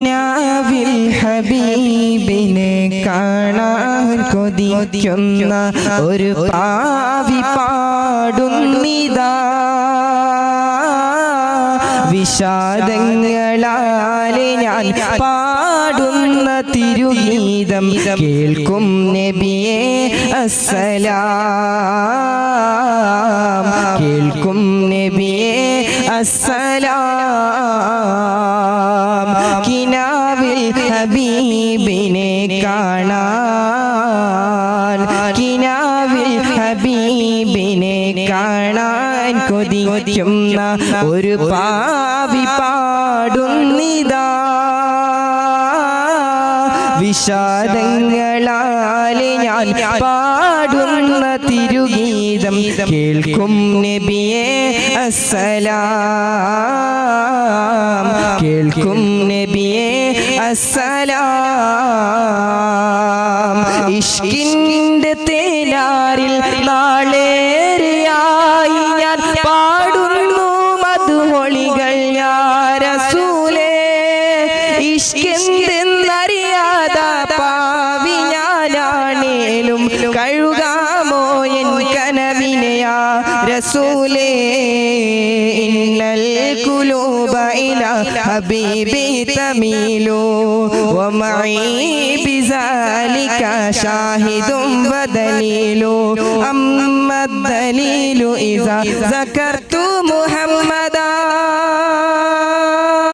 നാവിൽ ഹബീബിനെ കാണാൻ കൊതിക്കുന്ന ഒരു പാവി പാടുന്നിതാ വിഷാദങ്ങളാലെ ഞാൻ പാടുന്ന തിരുഗീതം കേൾക്കും നബിയേ അസ്സലാം കേൾക്കും നബിയേ അസ്സലാം കിനാവിൽ ഹബീബിനെ കാണാൻ കിനാവിൽ ഹബീബിനെ കാണാൻ കൊതിക്കുന്ന ഒരു പാവി പാടുന്നിതാ വിഷാദങ്ങളാലെ ഞാൻ പാടുന്ന തിരുഗീതം കേൾക്കും നബിയേ അസ്സലാം കേൾക്കും നബിയേ അസ്സലാം ഇഷ്കിന്റെ തേനാരിൽ നാളേറെയായി ഞാൻ പാടുന്നു മധുമൊഴികൾ യാ റസൂലേ ഇഷ്കെന്തെന്നറിയാതെ പാവി ഞാനാണേലും കഴുകാമോ എൻ കനവിനെ യാ റസൂലേ ഇന്നൽ ഖുലൂബ ഇലാ ഹബീബി തമീലു വമഈ ബിസാലിക ഷാഹിദും വദലീലു അമ്മ ദലീലു ഇദാ സകർത